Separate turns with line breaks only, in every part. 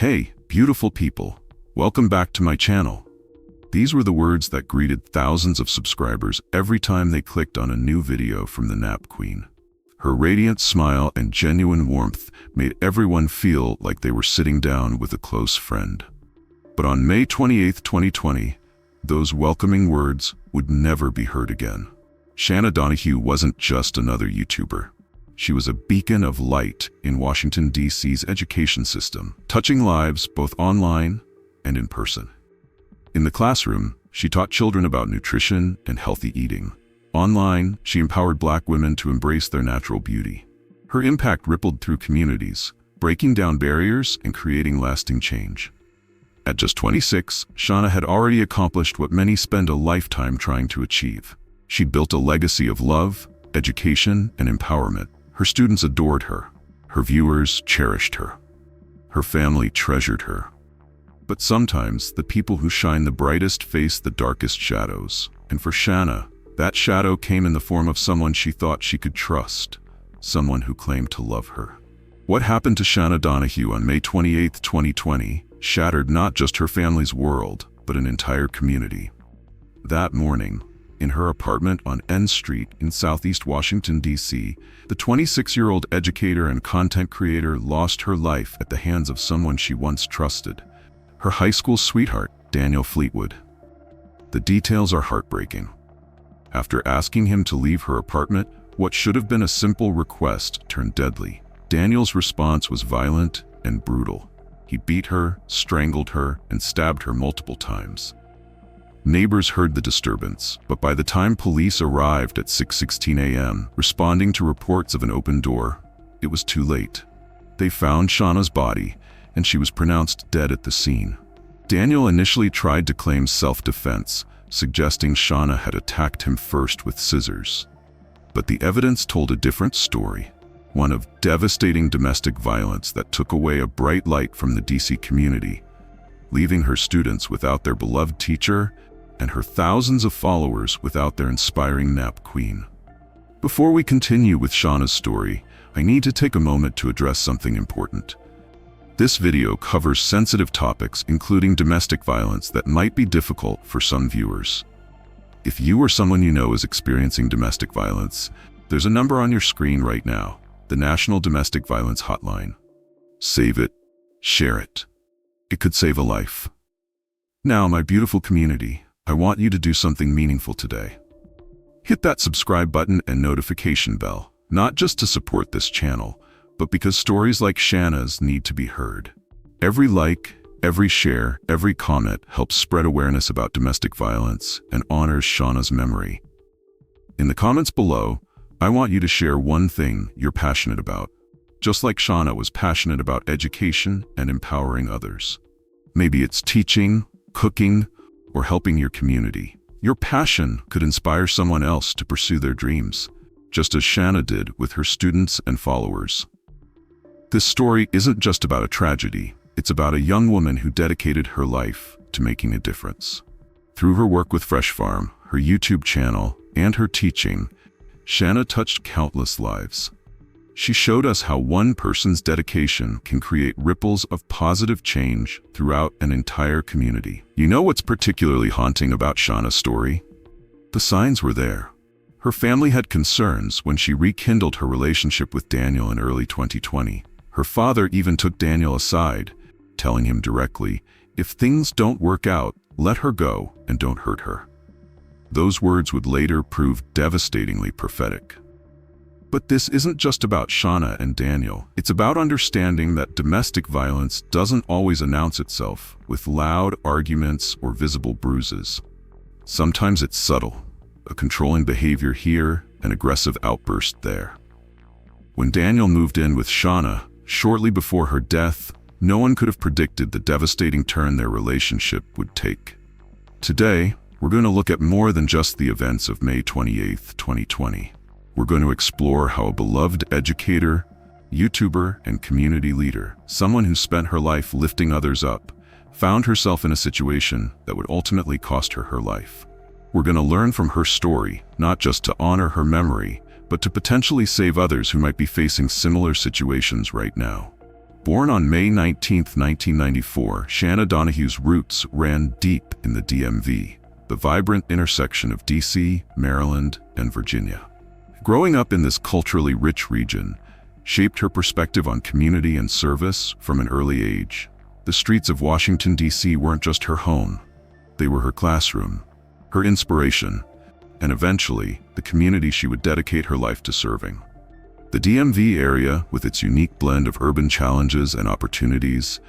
Hey, beautiful people. Welcome back to my channel. These were the words that greeted thousands of subscribers every time they clicked on a new video from the Napp Queen. Her radiant smile and genuine warmth made everyone feel like they were sitting down with a close friend. But on May 28, 2020, those welcoming words would never be heard again. Shana Donahue wasn't just another YouTuber. She was a beacon of light in Washington D.C.'s education system, touching lives both online and in person. In the classroom, she taught children about nutrition and healthy eating. Online, she empowered Black women to embrace their natural beauty. Her impact rippled through communities, breaking down barriers and creating lasting change. At just 26, Shanah had already accomplished what many spend a lifetime trying to achieve. She'd built a legacy of love, education, and empowerment. Her students adored her. Her viewers cherished her. Her family treasured her. But sometimes, the people who shine the brightest face the darkest shadows. And for Shanah, that shadow came in the form of someone she thought she could trust, someone who claimed to love her. What happened to Shana Donahue on May 28, 2020, shattered not just her family's world, but an entire community. That morning, in her apartment on N Street in Southeast Washington, D.C., the 26-year-old educator and content creator lost her life at the hands of someone she once trusted, her high school sweetheart, Daniel Fleetwood. The details are heartbreaking. After asking him to leave her apartment, what should have been a simple request turned deadly. Daniel's response was violent and brutal. He beat her, strangled her, and stabbed her multiple times. Neighbors heard the disturbance, but by the time police arrived at 6:16 a.m., responding to reports of an open door, it was too late. They found Shanah's body, and she was pronounced dead at the scene. Daniel initially tried to claim self-defense, suggesting Shanah had attacked him first with scissors. But the evidence told a different story, one of devastating domestic violence that took away a bright light from the DC community, leaving her students without their beloved teacher and her thousands of followers without their inspiring Napp Queen. Before we continue with Shanah's story, I need to take a moment to address something important. This video covers sensitive topics, including domestic violence, that might be difficult for some viewers. If you or someone you know is experiencing domestic violence, there's a number on your screen right now, the National Domestic Violence Hotline. Save it, share it. It could save a life. Now, my beautiful community, I want you to do something meaningful today. Hit that subscribe button and notification bell, not just to support this channel, but because stories like Shanah's need to be heard. Every like, every share, every comment helps spread awareness about domestic violence and honors Shanah's memory. In the comments below, I want you to share one thing you're passionate about, just like Shanah was passionate about education and empowering others. Maybe it's teaching, cooking, or helping your community. Your passion could inspire someone else to pursue their dreams, just as Shanah did with her students and followers. This story isn't just about a tragedy, it's about a young woman who dedicated her life to making a difference. Through her work with Fresh Farm, her YouTube channel, and her teaching, Shanah touched countless lives. She showed us how one person's dedication can create ripples of positive change throughout an entire community. You know what's particularly haunting about Shanah's story? The signs were there. Her family had concerns when she rekindled her relationship with Daniel in early 2020. Her father even took Daniel aside, telling him directly, "If things don't work out, let her go and don't hurt her." Those words would later prove devastatingly prophetic. But this isn't just about Shanah and Daniel. It's about understanding that domestic violence doesn't always announce itself with loud arguments or visible bruises. Sometimes it's subtle, a controlling behavior here, an aggressive outburst there. When Daniel moved in with Shanah, shortly before her death, no one could have predicted the devastating turn their relationship would take. Today, we're going to look at more than just the events of May 28, 2020. We're going to explore how a beloved educator, YouTuber, and community leader, someone who spent her life lifting others up, found herself in a situation that would ultimately cost her her life. We're going to learn from her story, not just to honor her memory, but to potentially save others who might be facing similar situations right now. Born on May 19, 1994, Shana Donahue's roots ran deep in the DMV, the vibrant intersection of D.C., Maryland, and Virginia. Growing up in this culturally rich region shaped her perspective on community and service from an early age. The streets of Washington, D.C. weren't just her home. They were her classroom, her inspiration, and eventually, the community she would dedicate her life to serving. The DMV area, with its unique blend of urban challenges and opportunities,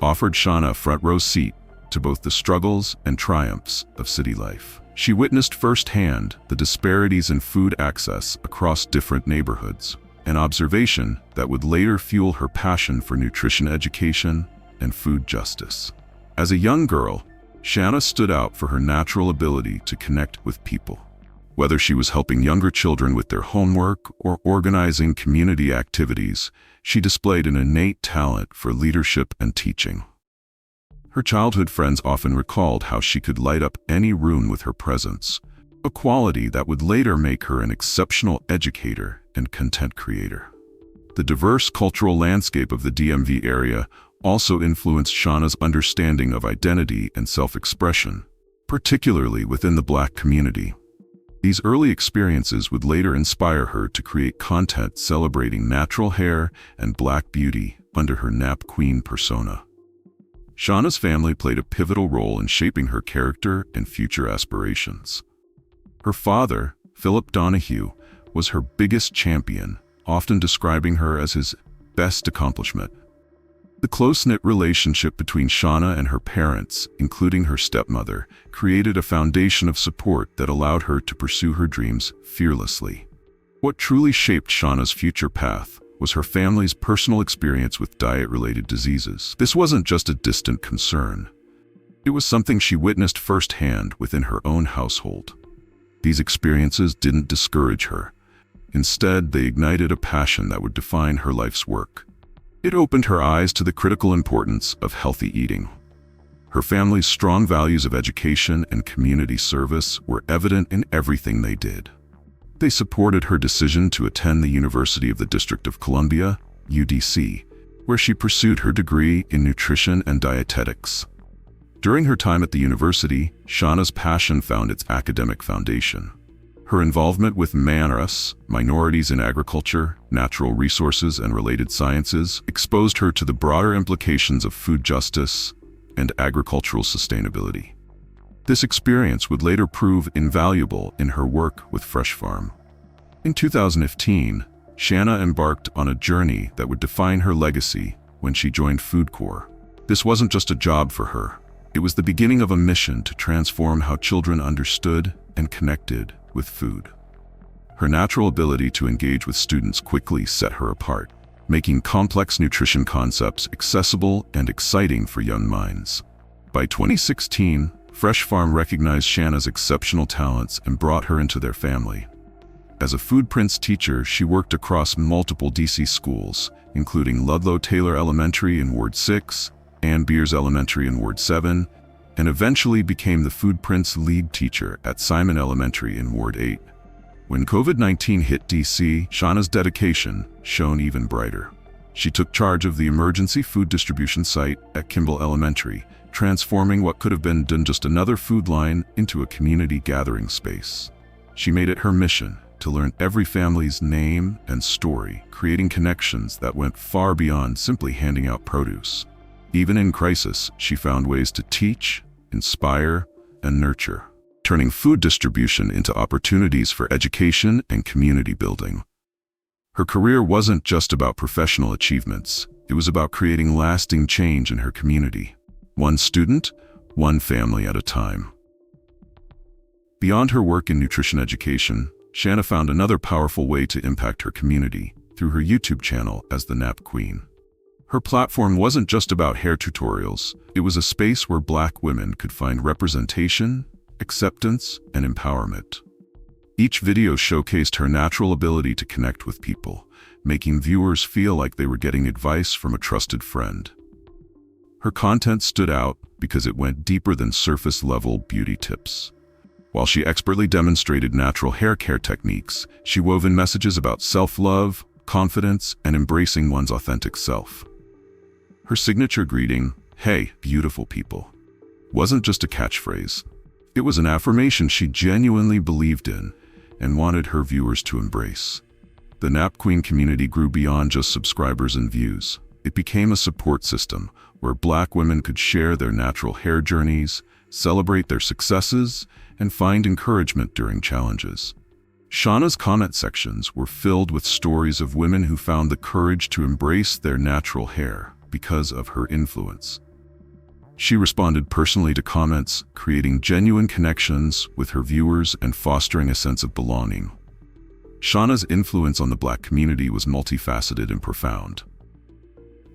offered Shanah a front-row seat to both the struggles and triumphs of city life. She witnessed firsthand the disparities in food access across different neighborhoods, an observation that would later fuel her passion for nutrition education and food justice. As a young girl, Shanah stood out for her natural ability to connect with people. Whether she was helping younger children with their homework or organizing community activities, she displayed an innate talent for leadership and teaching. Her childhood friends often recalled how she could light up any room with her presence, a quality that would later make her an exceptional educator and content creator. The diverse cultural landscape of the DMV area also influenced Shanah's understanding of identity and self-expression, particularly within the Black community. These early experiences would later inspire her to create content celebrating natural hair and Black beauty under her Napp Queen persona. Shanah's family played a pivotal role in shaping her character and future aspirations. Her father, Philip Donahue, was her biggest champion, often describing her as his best accomplishment. The close-knit relationship between Shanah and her parents, including her stepmother, created a foundation of support that allowed her to pursue her dreams fearlessly. What truly shaped Shanah's future path was her family's personal experience with diet-related diseases. This wasn't just a distant concern. It was something she witnessed firsthand within her own household. These experiences didn't discourage her. Instead, they ignited a passion that would define her life's work. It opened her eyes to the critical importance of healthy eating. Her family's strong values of education and community service were evident in everything they did. They supported her decision to attend the University of the District of Columbia, UDC, where she pursued her degree in nutrition and dietetics. During her time at the university, Shanah's passion found its academic foundation. Her involvement with minorities in agriculture, natural resources, and related sciences exposed her to the broader implications of food justice and agricultural sustainability. This experience would later prove invaluable in her work with Fresh Farm. In 2015, Shanah embarked on a journey that would define her legacy when she joined Food Corps. This wasn't just a job for her. It was the beginning of a mission to transform how children understood and connected with food. Her natural ability to engage with students quickly set her apart, making complex nutrition concepts accessible and exciting for young minds. By 2016, Fresh Farm recognized Shanah's exceptional talents and brought her into their family. As a Food Prince teacher, she worked across multiple DC schools, including Ludlow Taylor Elementary in Ward 6, Ann Beers Elementary in Ward 7, and eventually became the Food Prince lead teacher at Simon Elementary in Ward 8. When COVID-19 hit DC, Shanah's dedication shone even brighter. She took charge of the emergency food distribution site at Kimball Elementary, transforming what could have been just another food line into a community gathering space. She made it her mission to learn every family's name and story, creating connections that went far beyond simply handing out produce. Even in crisis, she found ways to teach, inspire, and nurture, turning food distribution into opportunities for education and community building. Her career wasn't just about professional achievements. It was about creating lasting change in her community, one student, one family at a time. Beyond her work in nutrition education, Shanah found another powerful way to impact her community through her YouTube channel as the Napp Queen. Her platform wasn't just about hair tutorials. It was a space where Black women could find representation, acceptance, and empowerment. Each video showcased her natural ability to connect with people, making viewers feel like they were getting advice from a trusted friend. Her content stood out because it went deeper than surface-level beauty tips. While she expertly demonstrated natural hair care techniques, she wove in messages about self-love, confidence, and embracing one's authentic self. Her signature greeting, "Hey, beautiful people," wasn't just a catchphrase. It was an affirmation she genuinely believed in and wanted her viewers to embrace. The Napp Queen community grew beyond just subscribers and views. It became a support system where Black women could share their natural hair journeys, celebrate their successes, and find encouragement during challenges. Shanah's comment sections were filled with stories of women who found the courage to embrace their natural hair because of her influence. She responded personally to comments, creating genuine connections with her viewers and fostering a sense of belonging. Shanah's influence on the Black community was multifaceted and profound.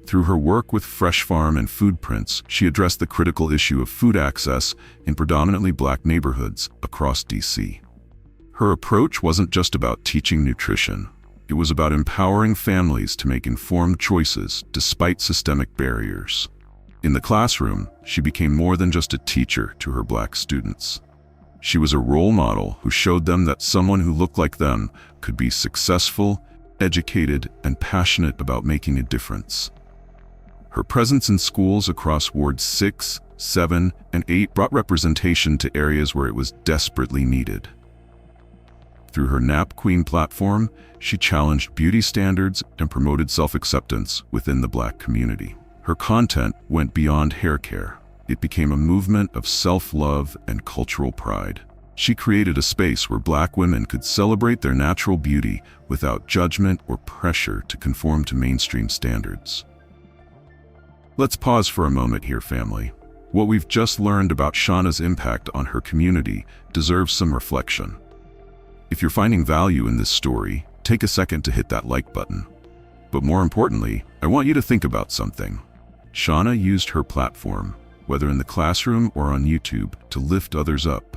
Through her work with Fresh Farm and Food Prints, she addressed the critical issue of food access in predominantly Black neighborhoods across D.C. Her approach wasn't just about teaching nutrition. It was about empowering families to make informed choices despite systemic barriers. In the classroom, she became more than just a teacher to her Black students. She was a role model who showed them that someone who looked like them could be successful, educated, and passionate about making a difference. Her presence in schools across Wards 6, 7, and 8 brought representation to areas where it was desperately needed. Through her Napp Queen platform, she challenged beauty standards and promoted self-acceptance within the Black community. Her content went beyond hair care. It became a movement of self-love and cultural pride. She created a space where Black women could celebrate their natural beauty without judgment or pressure to conform to mainstream standards. Let's pause for a moment here, family. What we've just learned about Shanah's impact on her community deserves some reflection. If you're finding value in this story, take a second to hit that like button. But more importantly, I want you to think about something. Shanah used her platform, whether in the classroom or on YouTube, to lift others up.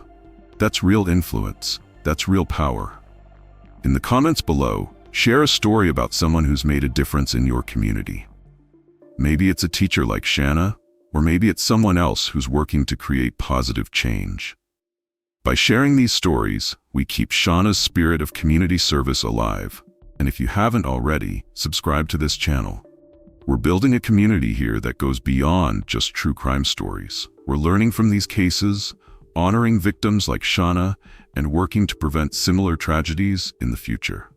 That's real influence. That's real power. In the comments below, share a story about someone who's made a difference in your community. Maybe it's a teacher like Shanah, or maybe it's someone else who's working to create positive change. By sharing these stories, we keep Shanah's spirit of community service alive. And if you haven't already, subscribe to this channel. We're building a community here that goes beyond just true crime stories. We're learning from these cases, honoring victims like Shanah, and working to prevent similar tragedies in the future.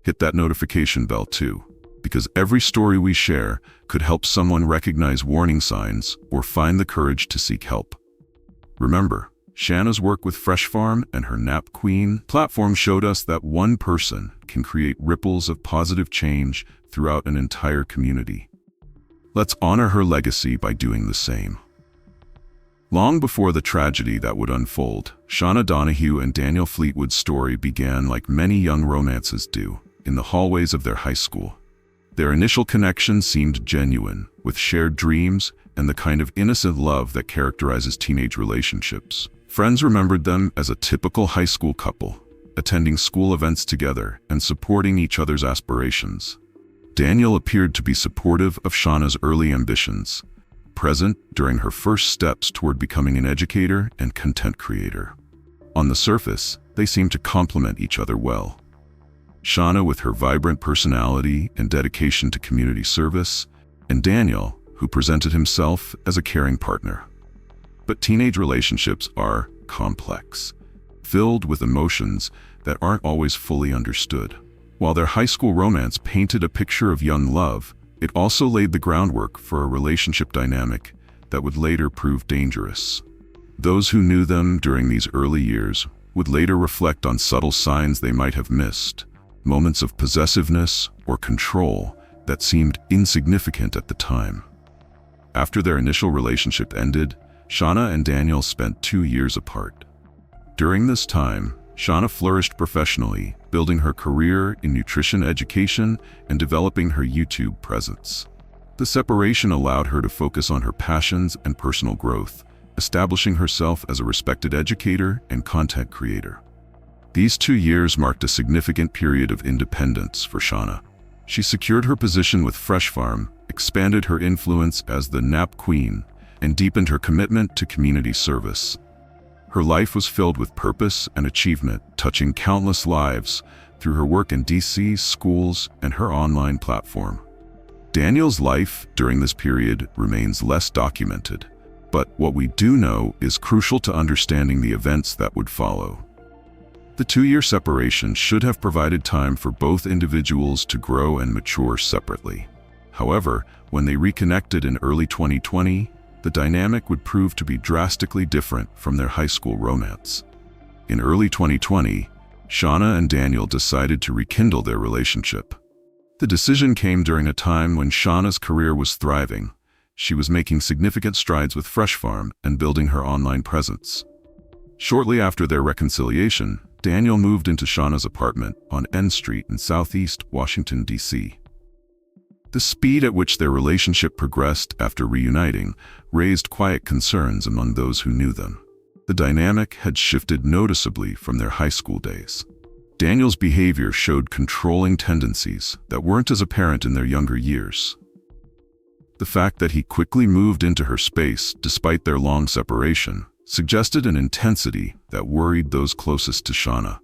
Hit that notification bell too, because every story we share could help someone recognize warning signs or find the courage to seek help. Remember, Shanah's work with Fresh Farm and her Napp Queen platform showed us that one person can create ripples of positive change throughout an entire community. Let's honor her legacy by doing the same. Long before the tragedy that would unfold, Shana Donahue and Daniel Fleetwood's story began like many young romances do, in the hallways of their high school. Their initial connection seemed genuine, with shared dreams and the kind of innocent love that characterizes teenage relationships. Friends remembered them as a typical high school couple, attending school events together and supporting each other's aspirations. Daniel appeared to be supportive of Shanah's early ambitions, present during her first steps toward becoming an educator and content creator. On the surface, they seemed to complement each other well. Shanah with her vibrant personality and dedication to community service, and Daniel, who presented himself as a caring partner. But teenage relationships are complex, filled with emotions that aren't always fully understood. While their high school romance painted a picture of young love, it also laid the groundwork for a relationship dynamic that would later prove dangerous. Those who knew them during these early years would later reflect on subtle signs they might have missed, moments of possessiveness or control that seemed insignificant at the time. After their initial relationship ended, Shanah and Daniel spent 2 years apart. During this time, Shanah flourished professionally, building her career in nutrition education and developing her YouTube presence. The separation allowed her to focus on her passions and personal growth, establishing herself as a respected educator and content creator. These 2 years marked a significant period of independence for Shanah. She secured her position with Fresh Farm, expanded her influence as the Napp Queen, and deepened her commitment to community service. Her life was filled with purpose and achievement, touching countless lives through her work in D.C. schools and her online platform. Daniel's life during this period remains less documented, but what we do know is crucial to understanding the events that would follow. The 2-year separation should have provided time for both individuals to grow and mature separately. However, when they reconnected in early 2020, the dynamic would prove to be drastically different from their high school romance. In early 2020, Shanah and Daniel decided to rekindle their relationship. The decision came during a time when Shanah's career was thriving. She was making significant strides with Fresh Farm and building her online presence. Shortly after their reconciliation, Daniel moved into Shanah's apartment on N Street in Southeast Washington, D.C. The speed at which their relationship progressed after reuniting raised quiet concerns among those who knew them. The dynamic had shifted noticeably from their high school days. Daniel's behavior showed controlling tendencies that weren't as apparent in their younger years. The fact that he quickly moved into her space despite their long separation suggested an intensity that worried those closest to Shanah.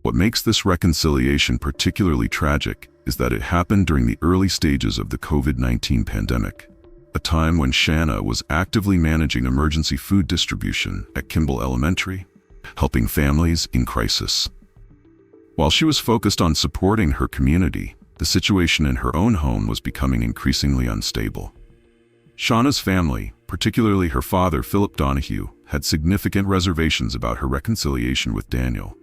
What makes this reconciliation particularly tragic is that it happened during the early stages of the COVID-19 pandemic, a time when Shanah was actively managing emergency food distribution at Kimball Elementary, helping families in crisis. While she was focused on supporting her community, the situation in her own home was becoming increasingly unstable. Shanah's family, particularly her father, Philip Donahue, had significant reservations about her reconciliation with Daniel.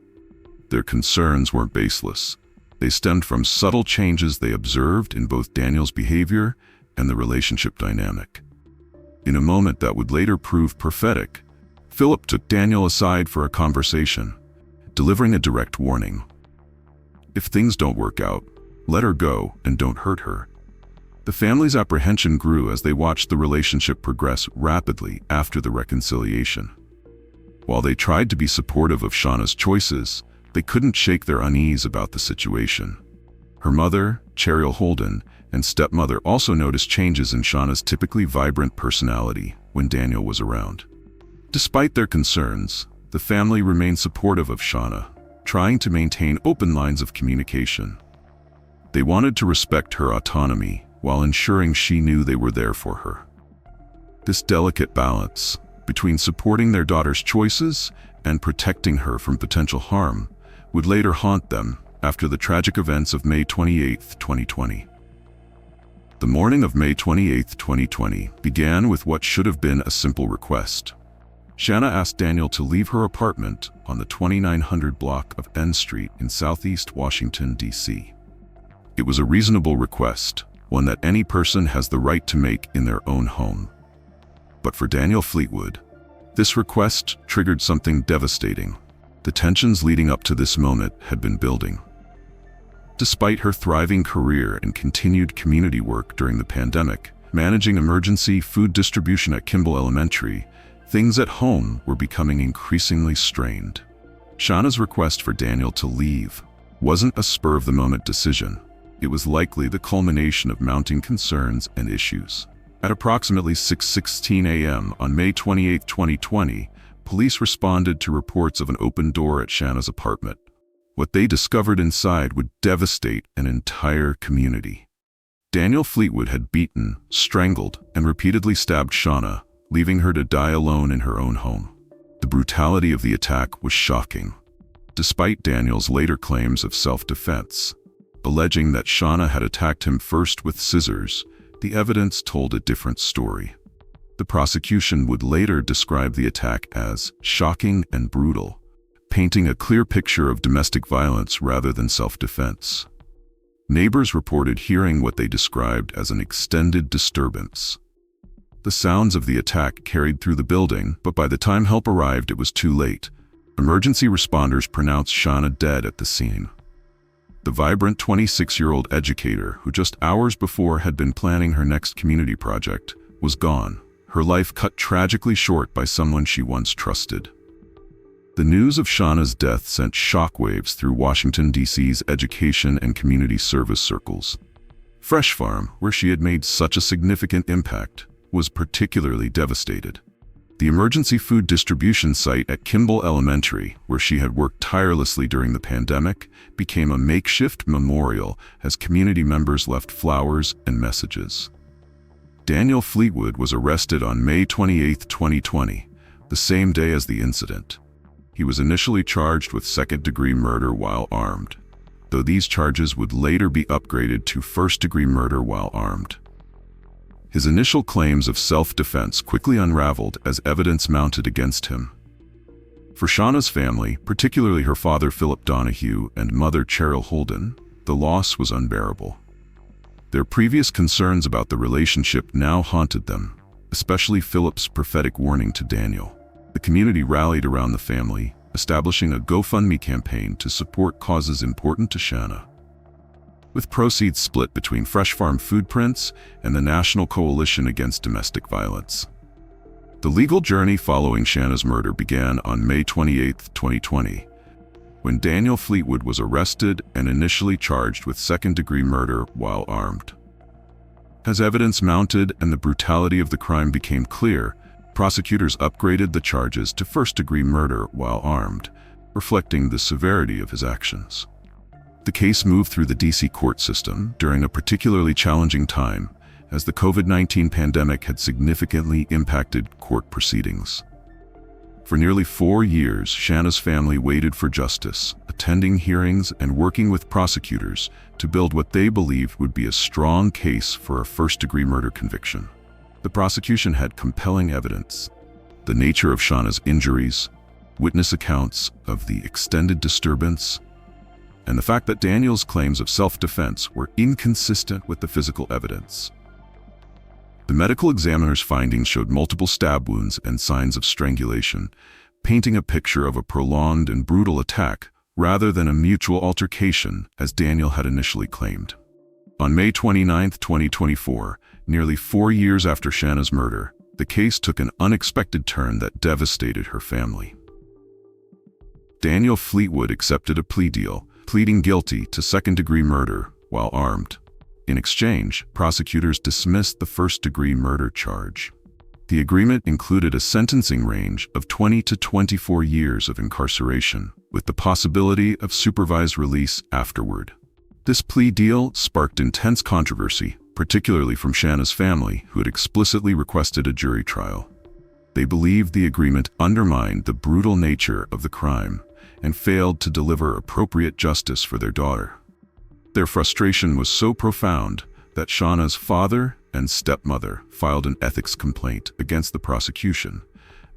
Their concerns weren't baseless. They stemmed from subtle changes they observed in both Daniel's behavior and the relationship dynamic. In a moment that would later prove prophetic, Philip took Daniel aside for a conversation, delivering a direct warning. "If things don't work out, let her go and don't hurt her." The family's apprehension grew as they watched the relationship progress rapidly after the reconciliation. While they tried to be supportive of Shanah's choices, they couldn't shake their unease about the situation. Her mother, Cheryl Holden, and stepmother also noticed changes in Shanah's typically vibrant personality when Daniel was around. Despite their concerns, the family remained supportive of Shanah, trying to maintain open lines of communication. They wanted to respect her autonomy while ensuring she knew they were there for her. This delicate balance between supporting their daughter's choices and protecting her from potential harm would later haunt them after the tragic events of May 28, 2020. The morning of May 28, 2020 began with what should have been a simple request. Shanah asked Daniel to leave her apartment on the 2900 block of N Street in Southeast Washington, D.C. It was a reasonable request, one that any person has the right to make in their own home. But for Daniel Fleetwood, this request triggered something devastating. The tensions leading up to this moment had been building. Despite her thriving career and continued community work during the pandemic, managing emergency food distribution at Kimball Elementary, things at home were becoming increasingly strained. Shanah's request for Daniel to leave wasn't a spur-of-the-moment decision. It was likely the culmination of mounting concerns and issues. At approximately 6:16 a.m. on May 28, 2020, police responded to reports of an open door at Shanah's apartment. What they discovered inside would devastate an entire community. Daniel Fleetwood had beaten, strangled, and repeatedly stabbed Shanah, leaving her to die alone in her own home. The brutality of the attack was shocking. Despite Daniel's later claims of self-defense, alleging that Shanah had attacked him first with scissors, the evidence told a different story. The prosecution would later describe the attack as shocking and brutal, painting a clear picture of domestic violence rather than self-defense. Neighbors reported hearing what they described as an extended disturbance. The sounds of the attack carried through the building, but by the time help arrived, it was too late. Emergency responders pronounced Shanah dead at the scene. The vibrant 26-year-old educator, who just hours before had been planning her next community project, was gone, her life cut tragically short by someone she once trusted. The news of Shanah's death sent shockwaves through Washington, D.C.'s education and community service circles. Fresh Farm, where she had made such a significant impact, was particularly devastated. The emergency food distribution site at Kimball Elementary, where she had worked tirelessly during the pandemic, became a makeshift memorial as community members left flowers and messages. Daniel Fleetwood was arrested on May 28, 2020, the same day as the incident. He was initially charged with second-degree murder while armed, though these charges would later be upgraded to first-degree murder while armed. His initial claims of self-defense quickly unraveled as evidence mounted against him. For Shanah's family, particularly her father Philip Donahue and mother Cheryl Holden, the loss was unbearable. Their previous concerns about the relationship now haunted them, especially Philip's prophetic warning to Daniel. The community rallied around the family, establishing a GoFundMe campaign to support causes important to Shanah. With proceeds split between Fresh Farm Foodprints and the National Coalition Against Domestic Violence. The legal journey following Shanah's murder began on May 28, 2020, when Daniel Fleetwood was arrested and initially charged with second-degree murder while armed. As evidence mounted and the brutality of the crime became clear, prosecutors upgraded the charges to first-degree murder while armed, reflecting the severity of his actions. The case moved through the D.C. court system during a particularly challenging time, as the COVID-19 pandemic had significantly impacted court proceedings. For nearly 4 years, Shanah's family waited for justice, attending hearings and working with prosecutors to build what they believed would be a strong case for a first-degree murder conviction. The prosecution had compelling evidence: the nature of Shanah's injuries, witness accounts of the extended disturbance, and the fact that Daniel's claims of self-defense were inconsistent with the physical evidence. The medical examiner's findings showed multiple stab wounds and signs of strangulation, painting a picture of a prolonged and brutal attack rather than a mutual altercation, as Daniel had initially claimed. On May 29, 2024, nearly 4 years after Shanah's murder, the case took an unexpected turn that devastated her family. Daniel Fleetwood accepted a plea deal, pleading guilty to second-degree murder while armed. In exchange, prosecutors dismissed the first-degree murder charge. The agreement included a sentencing range of 20 to 24 years of incarceration, with the possibility of supervised release afterward. This plea deal sparked intense controversy, particularly from Shanah's family, who had explicitly requested a jury trial. They believed the agreement undermined the brutal nature of the crime and failed to deliver appropriate justice for their daughter. Their frustration was so profound that Shanah's father and stepmother filed an ethics complaint against the prosecution,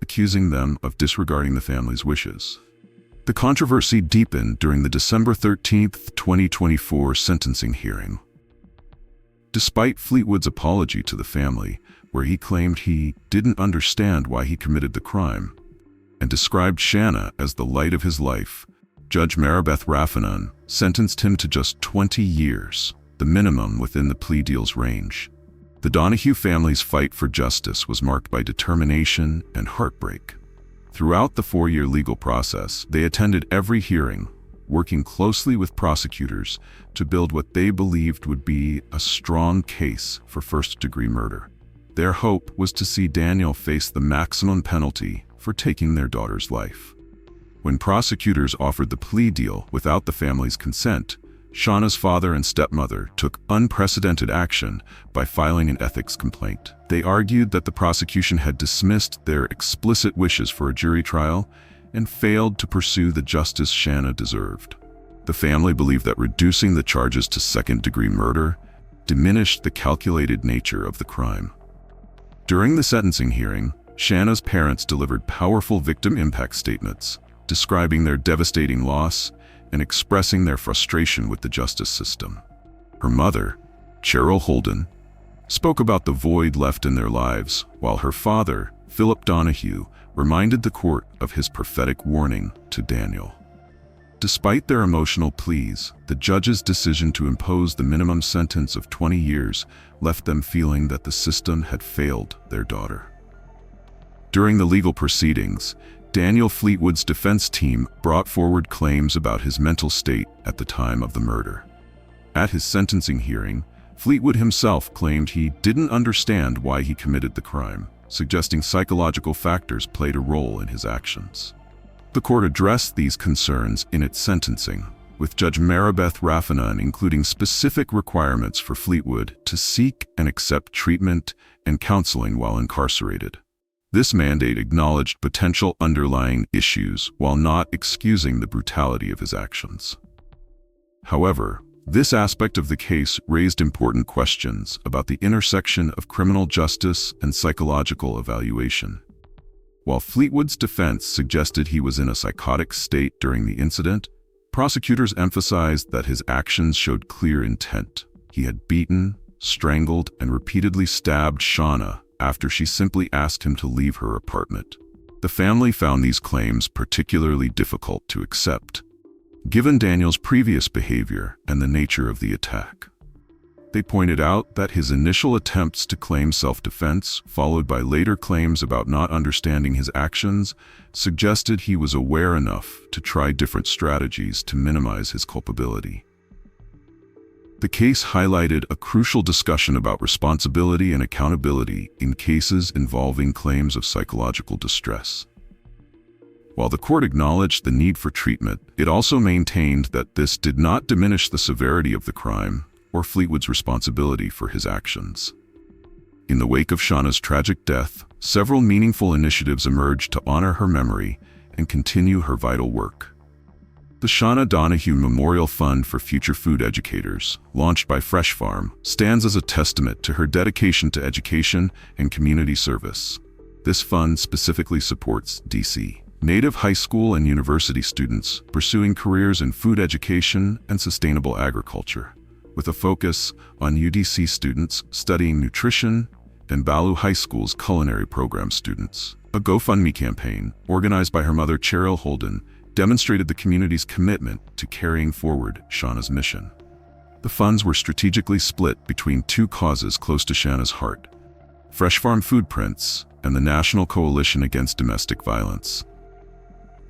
accusing them of disregarding the family's wishes. The controversy deepened during the December 13, 2024 sentencing hearing. Despite Fleetwood's apology to the family, where he claimed he didn't understand why he committed the crime, and described Shanah as the light of his life, Judge Maribeth Raffanon sentenced him to just 20 years, the minimum within the plea deal's range. The Donahue family's fight for justice was marked by determination and heartbreak. Throughout the 4-year legal process, they attended every hearing, working closely with prosecutors to build what they believed would be a strong case for first-degree murder. Their hope was to see Daniel face the maximum penalty for taking their daughter's life. When prosecutors offered the plea deal without the family's consent, Shanah's father and stepmother took unprecedented action by filing an ethics complaint. They argued that the prosecution had dismissed their explicit wishes for a jury trial and failed to pursue the justice Shanah deserved. The family believed that reducing the charges to second-degree murder diminished the calculated nature of the crime. During the sentencing hearing, Shanah's parents delivered powerful victim impact statements, describing their devastating loss and expressing their frustration with the justice system. Her mother, Cheryl Holden, spoke about the void left in their lives, while her father, Philip Donahue, reminded the court of his prophetic warning to Daniel. Despite their emotional pleas, the judge's decision to impose the minimum sentence of 20 years left them feeling that the system had failed their daughter. During the legal proceedings, Daniel Fleetwood's defense team brought forward claims about his mental state at the time of the murder. At his sentencing hearing, Fleetwood himself claimed he didn't understand why he committed the crime, suggesting psychological factors played a role in his actions. The court addressed these concerns in its sentencing, with Judge Maribeth Raffanon including specific requirements for Fleetwood to seek and accept treatment and counseling while incarcerated. This mandate acknowledged potential underlying issues while not excusing the brutality of his actions. However, this aspect of the case raised important questions about the intersection of criminal justice and psychological evaluation. While Fleetwood's defense suggested he was in a psychotic state during the incident, prosecutors emphasized that his actions showed clear intent. He had beaten, strangled, and repeatedly stabbed Shanah after she simply asked him to leave her apartment. The family found these claims particularly difficult to accept, given Daniel's previous behavior and the nature of the attack. They pointed out that his initial attempts to claim self-defense, followed by later claims about not understanding his actions, suggested he was aware enough to try different strategies to minimize his culpability. The case highlighted a crucial discussion about responsibility and accountability in cases involving claims of psychological distress. While the court acknowledged the need for treatment, it also maintained that this did not diminish the severity of the crime or Fleetwood's responsibility for his actions. In the wake of Shanah's tragic death, several meaningful initiatives emerged to honor her memory and continue her vital work. The Shana Donahue Memorial Fund for Future Food Educators, launched by Fresh Farm, stands as a testament to her dedication to education and community service. This fund specifically supports D.C. Native high school and university students pursuing careers in food education and sustainable agriculture, with a focus on UDC students studying nutrition and Balu High School's culinary program students. A GoFundMe campaign, organized by her mother Cheryl Holden, demonstrated the community's commitment to carrying forward Shanah's mission. The funds were strategically split between two causes close to Shanah's heart: Fresh Farm Food Prints and the National Coalition Against Domestic Violence.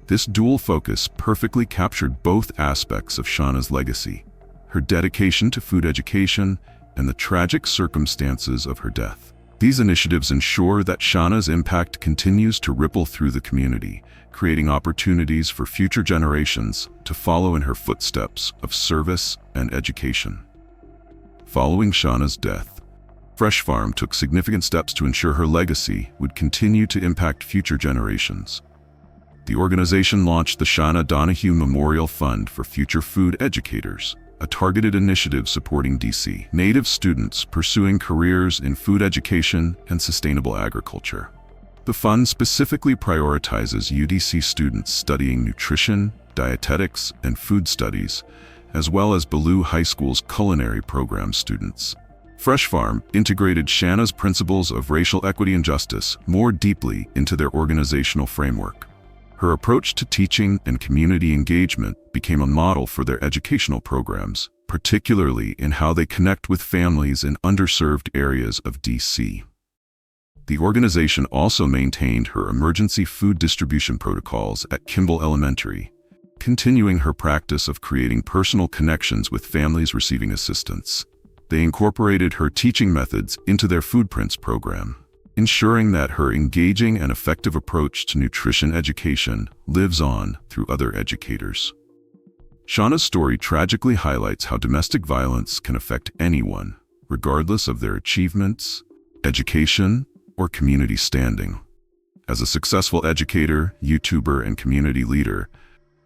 This dual focus perfectly captured both aspects of Shanah's legacy: her dedication to food education and the tragic circumstances of her death. These initiatives ensure that Shanah's impact continues to ripple through the community, creating opportunities for future generations to follow in her footsteps of service and education. Following Shanah's death, Fresh Farm took significant steps to ensure her legacy would continue to impact future generations. The organization launched the Shana Donahue Memorial Fund for Future Food Educators, a targeted initiative supporting D.C. Native students pursuing careers in food education and sustainable agriculture. The fund specifically prioritizes UDC students studying nutrition, dietetics, and food studies, as well as Balu High School's culinary program students. Fresh Farm integrated Shanah's principles of racial equity and justice more deeply into their organizational framework. Her approach to teaching and community engagement became a model for their educational programs, particularly in how they connect with families in underserved areas of D.C. The organization also maintained her emergency food distribution protocols at Kimball Elementary, continuing her practice of creating personal connections with families receiving assistance. They incorporated her teaching methods into their Food Prints program, ensuring that her engaging and effective approach to nutrition education lives on through other educators. Shanah's story tragically highlights how domestic violence can affect anyone, regardless of their achievements, education, or community standing. As a successful educator, YouTuber, and community leader,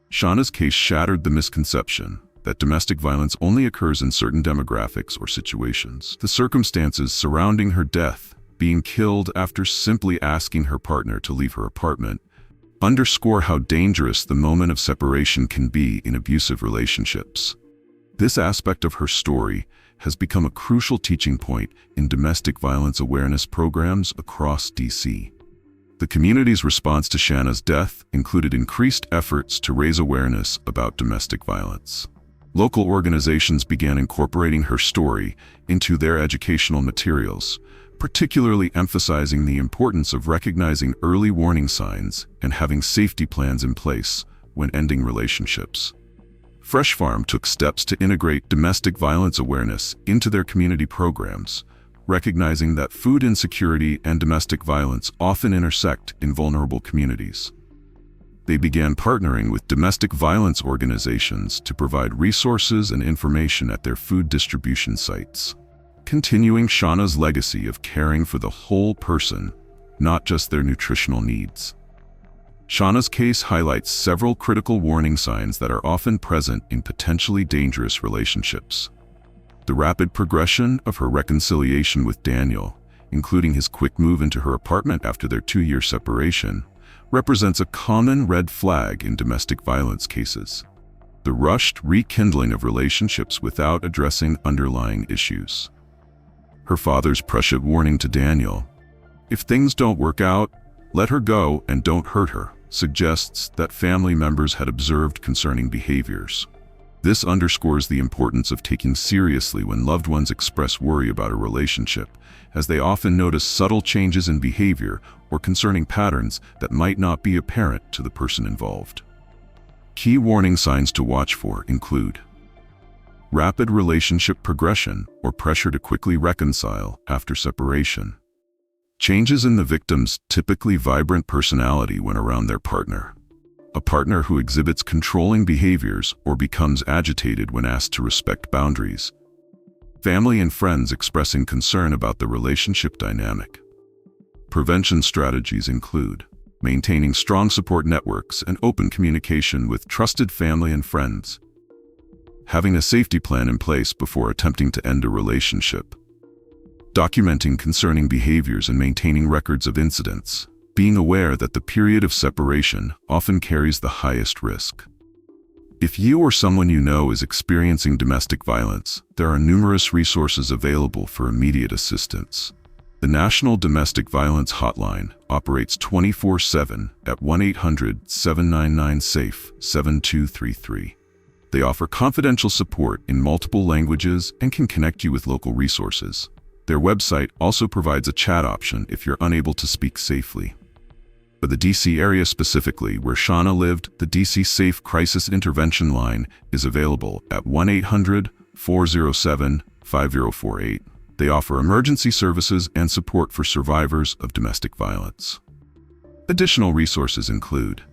Shanah's case shattered the misconception that domestic violence only occurs in certain demographics or situations. The circumstances surrounding her death, being killed after simply asking her partner to leave her apartment, underscore how dangerous the moment of separation can be in abusive relationships. This aspect of her story has become a crucial teaching point in domestic violence awareness programs across D.C. The community's response to Shanah's death included increased efforts to raise awareness about domestic violence. Local organizations began incorporating her story into their educational materials, particularly emphasizing the importance of recognizing early warning signs and having safety plans in place when ending relationships. Fresh Farm took steps to integrate domestic violence awareness into their community programs, recognizing that food insecurity and domestic violence often intersect in vulnerable communities. They began partnering with domestic violence organizations to provide resources and information at their food distribution sites, continuing Shanah's legacy of caring for the whole person, not just their nutritional needs. Shanah's case highlights several critical warning signs that are often present in potentially dangerous relationships. The rapid progression of her reconciliation with Daniel, including his quick move into her apartment after their 2-year separation, represents a common red flag in domestic violence cases. The rushed rekindling of relationships without addressing underlying issues. Her father's prescient warning to Daniel, "If things don't work out, let her go and don't hurt her," suggests that family members had observed concerning behaviors. This underscores the importance of taking seriously when loved ones express worry about a relationship, as they often notice subtle changes in behavior or concerning patterns that might not be apparent to the person involved. Key warning signs to watch for include rapid relationship progression or pressure to quickly reconcile after separation. Changes in the victim's typically vibrant personality when around their partner. A partner who exhibits controlling behaviors or becomes agitated when asked to respect boundaries. Family and friends expressing concern about the relationship dynamic. Prevention strategies include maintaining strong support networks and open communication with trusted family and friends. Having a safety plan in place before attempting to end a relationship. Documenting concerning behaviors and maintaining records of incidents. Being aware that the period of separation often carries the highest risk. If you or someone you know is experiencing domestic violence, there are numerous resources available for immediate assistance. The National Domestic Violence Hotline operates 24/7 at 1-800-799-SAFE 7233. They offer confidential support in multiple languages and can connect you with local resources. Their website also provides a chat option if you're unable to speak safely. For the D.C. area specifically, where Shanah lived, the D.C. Safe Crisis Intervention Line is available at 1-800-407-5048. They offer emergency services and support for survivors of domestic violence. Additional resources include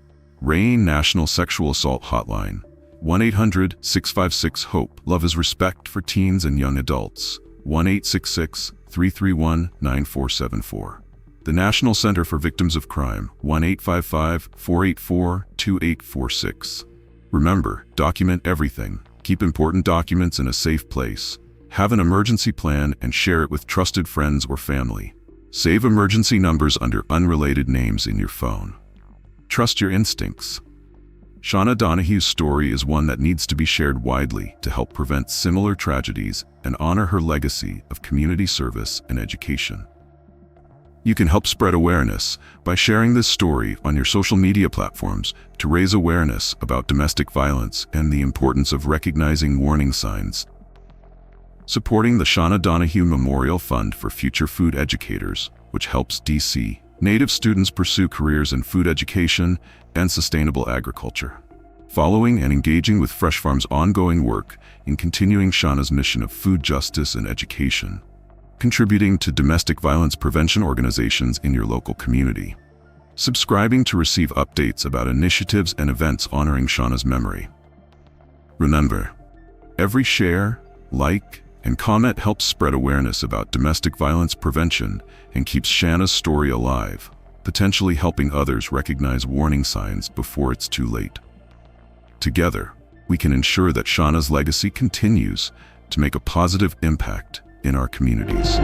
RAIN National Sexual Assault Hotline, 1-800-656-HOPE, Love is Respect for Teens and Young Adults, 1-866-331-9474. The National Center for Victims of Crime, 1-855-484-2846. Remember, document everything. Keep important documents in a safe place. Have an emergency plan and share it with trusted friends or family. Save emergency numbers under unrelated names in your phone. Trust your instincts. Shana Donahue's story is one that needs to be shared widely to help prevent similar tragedies and honor her legacy of community service and education. You can help spread awareness by sharing this story on your social media platforms to raise awareness about domestic violence and the importance of recognizing warning signs. Supporting the Shana Donahue Memorial Fund for Future Food Educators, which helps D.C. Native students pursue careers in food education and sustainable agriculture. Following and engaging with Fresh Farm's ongoing work in continuing Shanah's mission of food justice and education. Contributing to domestic violence prevention organizations in your local community. Subscribing to receive updates about initiatives and events honoring Shanah's memory. Remember, every share, like, and comment helps spread awareness about domestic violence prevention and keeps Shanah's story alive, potentially helping others recognize warning signs before it's too late. Together, we can ensure that Shanah's legacy continues to make a positive impact in our communities.